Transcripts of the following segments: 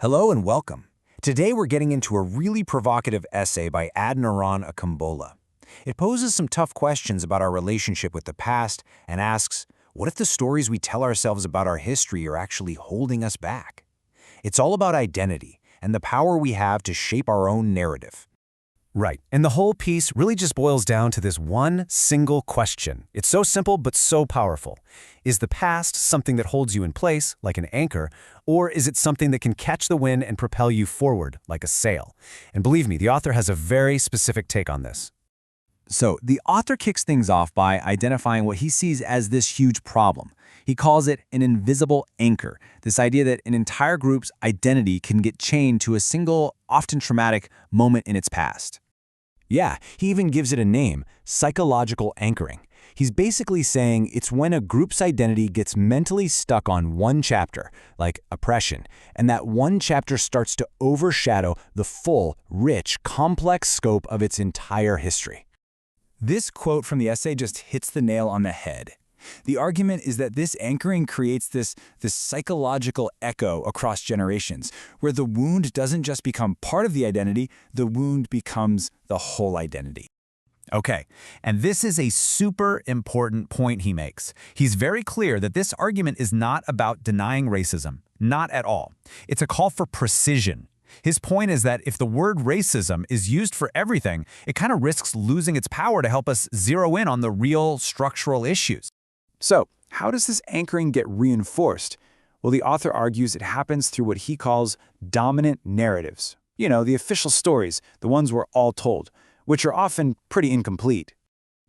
Hello and welcome. Today we're getting into a really provocative essay by Adoniran Akambola. It poses some tough questions about our relationship with the past and asks, what if the stories we tell ourselves about our history are actually holding us back? It's all about identity and the power we have to shape our own narrative. Right, and the whole piece really just boils down to this one single question. It's so simple but so powerful. Is the past something that holds you in place, like an anchor, or is it something that can catch the wind and propel you forward, like a sail? And believe me, the author has a very specific take on this. So, the author kicks things off by identifying what he sees as this huge problem. He calls it an invisible anchor, this idea that an entire group's identity can get chained to a single, often traumatic, moment in its past. Yeah, he even gives it a name, psychological anchoring. He's basically saying it's when a group's identity gets mentally stuck on one chapter, like oppression, and that one chapter starts to overshadow the full, rich, complex scope of its entire history. This quote from the essay just hits the nail on the head. The argument is that this anchoring creates this psychological echo across generations, where the wound doesn't just become part of the identity, the wound becomes the whole identity. Okay, and this is a super important point he makes. He's very clear that this argument is not about denying racism, not at all. It's a call for precision. His point is that if the word racism is used for everything, it kind of risks losing its power to help us zero in on the real structural issues. So, how does this anchoring get reinforced? Well, the author argues it happens through what he calls dominant narratives. You know, the official stories, the ones we're all told, which are often pretty incomplete.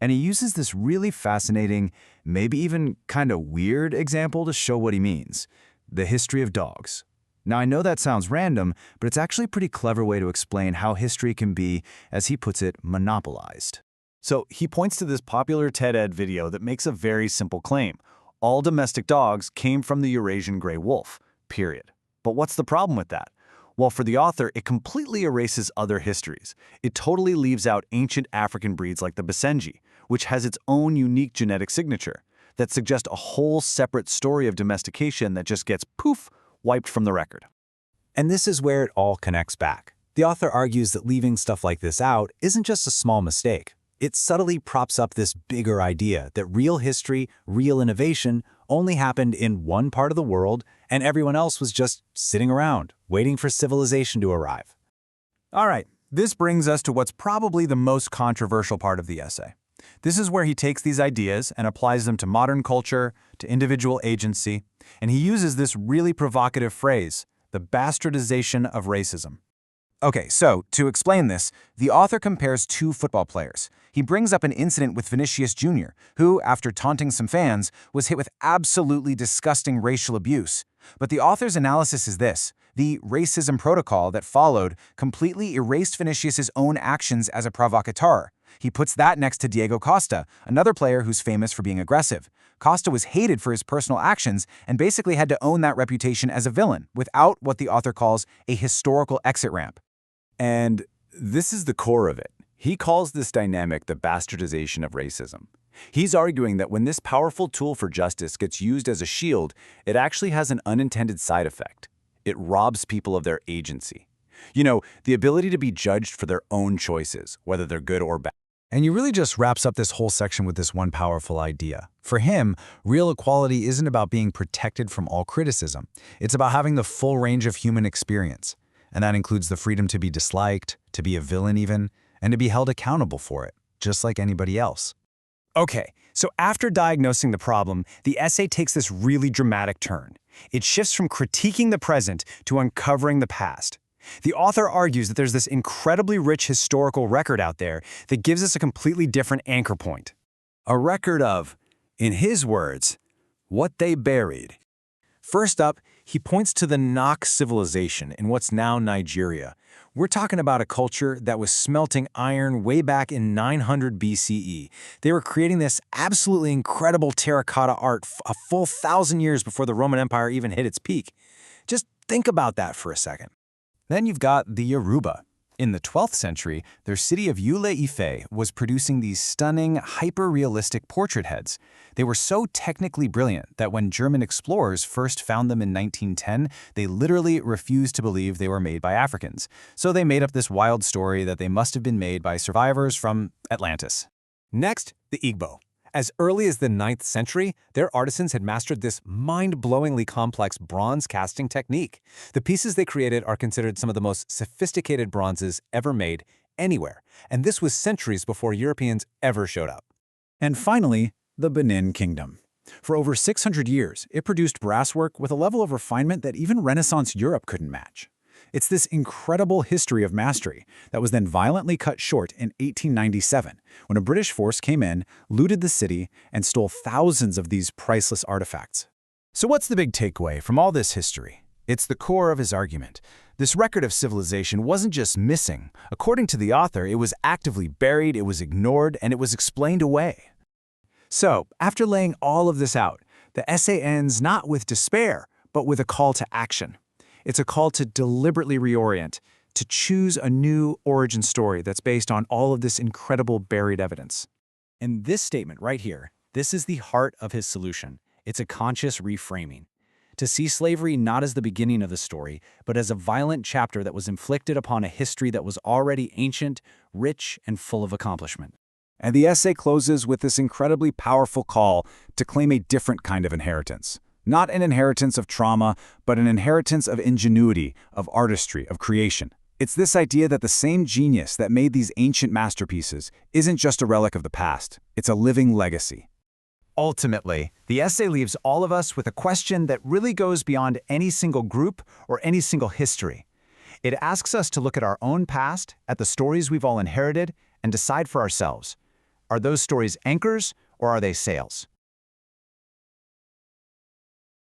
And he uses this really fascinating, maybe even kind of weird example to show what he means: the history of dogs. Now, I know that sounds random, but it's actually a pretty clever way to explain how history can be, as he puts it, monopolized. So he points to this popular TED-Ed video that makes a very simple claim. All domestic dogs came from the Eurasian gray wolf, period. But what's the problem with that? Well, for the author, it completely erases other histories. It totally leaves out ancient African breeds like the Basenji, which has its own unique genetic signature that suggests a whole separate story of domestication that just gets, poof, wiped from the record. And this is where it all connects back. The author argues that leaving stuff like this out isn't just a small mistake. It subtly props up this bigger idea that real history, real innovation, only happened in one part of the world, and everyone else was just sitting around, waiting for civilization to arrive. All right, this brings us to what's probably the most controversial part of the essay. This is where he takes these ideas and applies them to modern culture, to individual agency, and he uses this really provocative phrase, the bastardization of racism. Okay, so to explain this, the author compares two football players. He brings up an incident with Vinicius Jr., who, after taunting some fans, was hit with absolutely disgusting racial abuse. But the author's analysis is this: the racism protocol that followed completely erased Vinicius's own actions as a provocateur. He puts that next to Diego Costa, another player who's famous for being aggressive. Costa was hated for his personal actions and basically had to own that reputation as a villain, without what the author calls a historical exit ramp. And this is the core of it. He calls this dynamic the bastardization of racism. He's arguing that when this powerful tool for justice gets used as a shield, it actually has an unintended side effect. It robs people of their agency. You know, the ability to be judged for their own choices, whether they're good or bad. And he really just wraps up this whole section with this one powerful idea. For him, real equality isn't about being protected from all criticism. It's about having the full range of human experience. And that includes the freedom to be disliked, to be a villain even, and to be held accountable for it, just like anybody else. Okay, so after diagnosing the problem, the essay takes this really dramatic turn. It shifts from critiquing the present to uncovering the past. The author argues that there's this incredibly rich historical record out there that gives us a completely different anchor point. A record of, in his words, what they buried. First up, he points to the Nok civilization in what's now Nigeria. We're talking about a culture that was smelting iron way back in 900 BCE. They were creating this absolutely incredible terracotta art a full 1,000 years before the Roman Empire even hit its peak. Just think about that for a second. Then you've got the Yoruba. In the 12th century, their city of Ife was producing these stunning, hyper-realistic portrait heads. They were so technically brilliant that when German explorers first found them in 1910, they literally refused to believe they were made by Africans. So they made up this wild story that they must have been made by survivors from Atlantis. Next, the Igbo. As early as the 9th century, their artisans had mastered this mind-blowingly complex bronze casting technique. The pieces they created are considered some of the most sophisticated bronzes ever made anywhere, and this was centuries before Europeans ever showed up. And finally, the Benin Kingdom. For over 600 years, it produced brasswork with a level of refinement that even Renaissance Europe couldn't match. It's this incredible history of mastery that was then violently cut short in 1897 when a British force came in, looted the city, and stole thousands of these priceless artifacts. So what's the big takeaway from all this history? It's the core of his argument. This record of civilization wasn't just missing. According to the author, it was actively buried, it was ignored, and it was explained away. So, after laying all of this out, the essay ends not with despair, but with a call to action. It's a call to deliberately reorient, to choose a new origin story that's based on all of this incredible buried evidence. And this statement right here, this is the heart of his solution. It's a conscious reframing. To see slavery not as the beginning of the story, but as a violent chapter that was inflicted upon a history that was already ancient, rich, and full of accomplishment. And the essay closes with this incredibly powerful call to claim a different kind of inheritance. Not an inheritance of trauma, but an inheritance of ingenuity, of artistry, of creation. It's this idea that the same genius that made these ancient masterpieces isn't just a relic of the past, it's a living legacy. Ultimately, the essay leaves all of us with a question that really goes beyond any single group or any single history. It asks us to look at our own past, at the stories we've all inherited, and decide for ourselves. Are those stories anchors or are they sails?